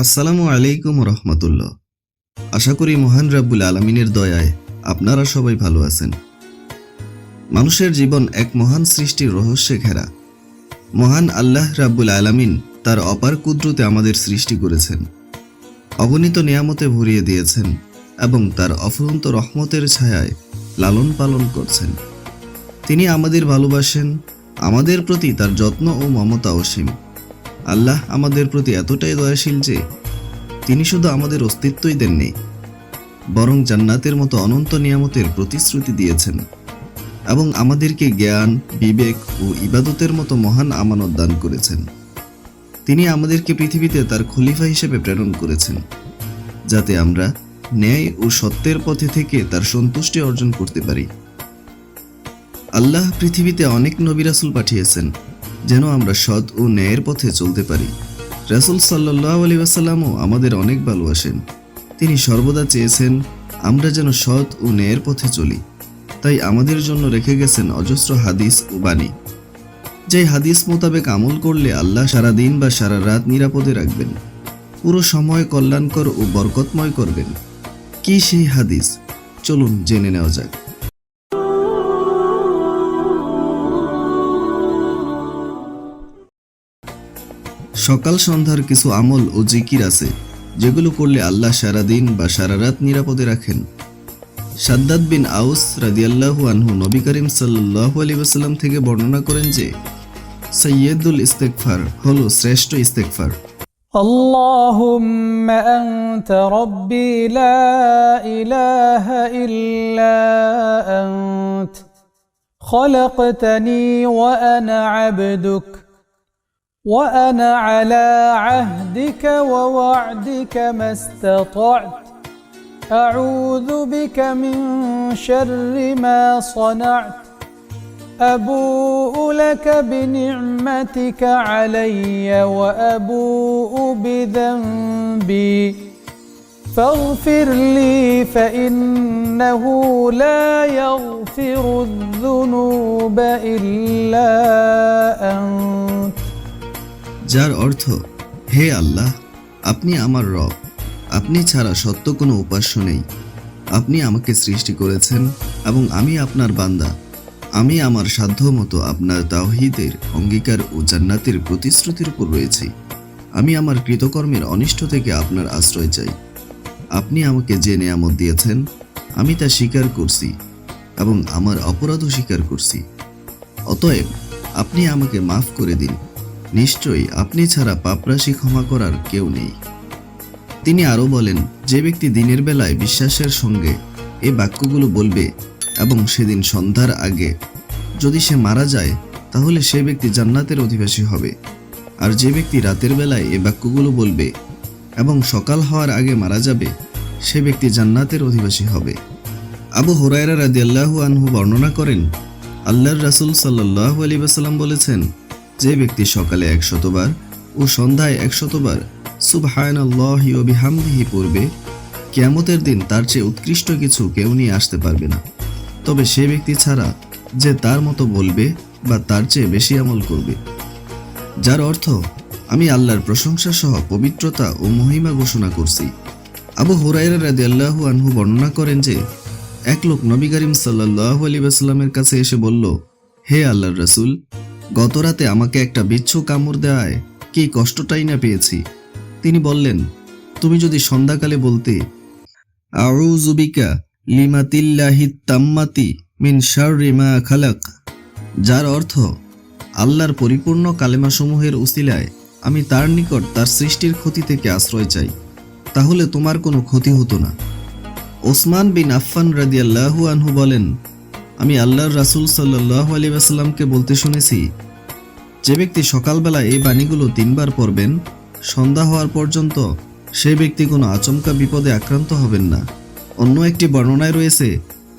আসসালামু আলাইকুম রহমতুল্লাহ। আশা করি মহান রাব্বুল আলামিনের দয়ায় আপনারা সবাই ভালো আছেন। মানুষের জীবন এক মহান সৃষ্টির রহস্যে ঘেরা। মহান আল্লাহ রাব্বুল আলামিন তার অপার কুদরতে আমাদের সৃষ্টি করেছেন, অগণিত নিয়ামতে ভরিয়ে দিয়েছেন এবং তার অফুরন্ত রহমতের ছায়ায় লালন পালন করছেন। তিনি আমাদের ভালোবাসেন, আমাদের প্রতি তার যত্ন ও মমতা অসীম। আল্লাহ আমাদের প্রতি এতটাই দয়াশীল যে তিনি শুধু আমাদের অস্তিত্বই দেননি, বরং জান্নাতের মতো অনন্ত নিয়ামতের প্রতিশ্রুতি দিয়েছেন এবং আমাদেরকে জ্ঞান, বিবেক ও ইবাদতের মতো মহান আমানত দান করেছেন। তিনি আমাদেরকে পৃথিবীতে তার খলিফা হিসেবে প্রেরণ করেছেন, যাতে আমরা ন্যায় ও সত্যের পথে থেকে তার সন্তুষ্টি অর্জন করতে পারি। আল্লাহ পৃথিবীতে অনেক নবী রাসূল পাঠিয়েছেন যেন আমরা সৎ ও ন্যায়ের পথে চলতে পারি। রাসূল সাল্লাল্লাহু আলাইহি ওয়াসাল্লামও আমাদের অনেক ভালোবাসেন। তিনি সর্বদা চেয়েছেন আমরা যেন সৎ ও ন্যায়ের পথে চলি। তাই আমাদের জন্য রেখে গেছেন অজস্র হাদিস ও বাণী। যে হাদিস মোতাবেক আমল করলে আল্লাহ সারা দিন বা সারা রাত নিরাপদে রাখবেন, পুরো সময় কল্যাণকর ও বরকতময় করবেন। কি সেই হাদিস? চলুন জেনে নেওয়া যাক। সকাল সন্ধ্যার কিছু আমল ও জিকির আছে যেগুলো করলে আল্লাহ সারা দিন বা সারা রাত নিরাপদে রাখেন। শাদ্দাদ বিন আউস রাদিয়াল্লাহু আনহু নবী করিম সাল্লাল্লাহু আলাইহি ওয়াসাল্লাম থেকে বর্ণনা করেন যে সাইয়্যিদুল ইস্তিগফার হলো শ্রেষ্ঠ ইস্তিগফার। اللهم أنت ربي لا إله إلا أنت خلقتني وأنا عبدك وأنا على عهدك ووعدك ما استطعت أعوذ بك من شر ما صنعت أبوء لك بنعمتك علي وأبوء بذنبي فاغفر لي فإنه لا يغفر الذنوب إلا أنت। যার অর্থ, হে আল্লাহ, আপনি আমার রব, আপনি ছাড়া সত্য কোনো উপাস্য নেই। আপনি আমাকে সৃষ্টি করেছেন এবং আমি আপনার বান্দা। আমি আমার সাধ্য মতো আপনার তাওহীদের অঙ্গীকার ও জান্নাতের প্রতিশ্রুতির উপর রয়েছি। আমি আমার কৃতকর্মের অনিষ্ট থেকে আপনার আশ্রয় চাই। আপনি আমাকে যে নেয়ামত দিয়েছেন আমি তা স্বীকার করছি এবং আমার অপরাধও স্বীকার করছি। অতএব আপনি আমাকে মাফ করে দিন। নিশ্চয়ই আপনি ছাড়া পাপরাশি ক্ষমা করার কেউ নেই। তিনি আরও বলেন, যে ব্যক্তি দিনের বেলায় বিশ্বাসের সঙ্গে এই বাক্যগুলো বলবে এবং সেদিন সন্ধ্যার আগে যদি সে মারা যায় তাহলে সে ব্যক্তি জান্নাতের অধিবাসী হবে। আর যে ব্যক্তি রাতের বেলায় এই বাক্যগুলো বলবে এবং সকাল হওয়ার আগে মারা যাবে সে ব্যক্তি জান্নাতের অধিবাসী হবে। আবু হুরায়রা রাদিয়াল্লাহু আনহু বর্ণনা করেন, আল্লাহর রাসূল সাল্লাল্লাহু আলাইহি ওয়াসাল্লাম বলেছেন, যে ব্যক্তি সকালে 100 বার ও সন্ধ্যায় 100 বার সুবহানাল্লাহি ওয়া বিহামদিহি পড়বে, কিয়ামতের দিন তার চেয়ে উৎকৃষ্ট কিছু কেউ নিয়ে আসতে পারবে না, তবে সে ব্যক্তি ছাড়া যে তার মতো বলবে বা তার চেয়ে বেশি আমল করবে। যার অর্থ, আমি আল্লাহর প্রশংসা সহ পবিত্রতা ও মহিমা ঘোষণা করছি। আবু হুরায়রা রাদিয়াল্লাহু আনহু বর্ণনা করেন যে এক লোক নবী করিম সাল্লাল্লাহু আলাইহি ওয়াসাল্লামের কাছে এসে বলল, হে আল্লাহর রাসূল, গত রাতে আমাকে একটা বিচ্ছু কামড় দেওয়ায় কি কষ্টটাই না পেয়েছি। তিনি বললেন, তুমি যদি সন্ধ্যাকালে বলতে আউযু বিকা লিমাতিল্লাহি তাম্মাতি মিন শাররি মা খালাক, যার অর্থ, আল্লাহর পরিপূর্ণ কালেমাসমূহের উসিলায় আমি তার নিকট তার সৃষ্টির ক্ষতি থেকে আশ্রয় চাই, তাহলে তোমার কোনো ক্ষতি হতো না। ওসমান বিন আফফান রাদিয়াল্লাহু আনহু বলেন, আমি আল্লাহর রাসূল সাল্লাল্লাহু আলাইহি ওয়াসাল্লামকে বলতে শুনেছি, যে ব্যক্তি সকালবেলা এই বাণীগুলো 3 বার পড়বেন সন্ধ্যা হওয়ার পর্যন্ত সে ব্যক্তি কোনো আচমকা বিপদে আক্রান্ত হবেন না। অন্য একটি বর্ণনায় রয়েছে,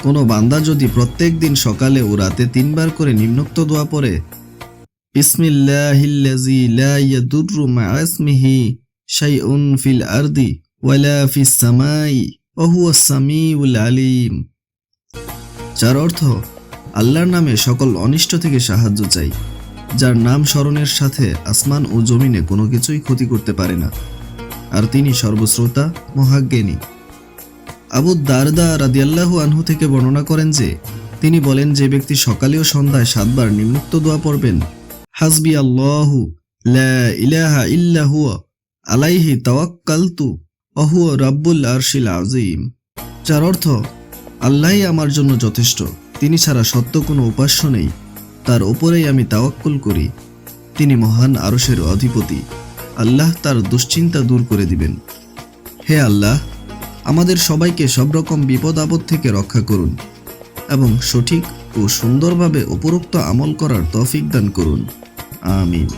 কোনো বান্দা যদি প্রত্যেক দিন সকালে ও রাতে 3 বার করে নিম্নোক্ত দোয়া পড়ে, বিসমিল্লাহিল্লাযী লা ইয়াদুররু মা'a ইসমিহি শাইউন ফিল আরদি ওয়ালা ফিস সামাই ওয়া হুয়াস সামিউল আলিম, যার অর্থ, আল্লাহর নামে সকল অনিষ্ট থেকে সাহায্য চাই, যার নাম স্মরণের সাথে আসমান ও জমিনে কোনো কিছুই ক্ষতি করতে পারে না আর তিনি সর্বশ্রোতা মহাজ্ঞানী। আবু দারদা রাদিয়াল্লাহু আনহু থেকে বর্ণনা করেন যে তিনি বলেন, যে ব্যক্তি সকালে ও সন্ধ্যায় 7 বার নিম্নোক্ত দোয়া পড়বেন, হাসবি আল্লাহু লা ইলাহা ইল্লা হুয়া আলাইহি তাওয়াক্কালতু ওয়া হুয়া রাব্বুল আরশিল আযীম, যার অর্থ আল্লাহই আমার জন্য যথেষ্ট, তিনি ছাড়া সত্য কোনো উপাস্য নেই, তার ওপরেই আমি তাওয়াক্কুল করি, তিনি মহান আরশের অধিপতি, আল্লাহ তার দুশ্চিন্তা দূর করে দিবেন। হে আল্লাহ, আমাদের সবাইকে সব রকম বিপদ আপদ থেকে রক্ষা করুন এবং সঠিক ও সুন্দরভাবে উপরোক্ত আমল করার তৌফিক দান করুন। আমিন।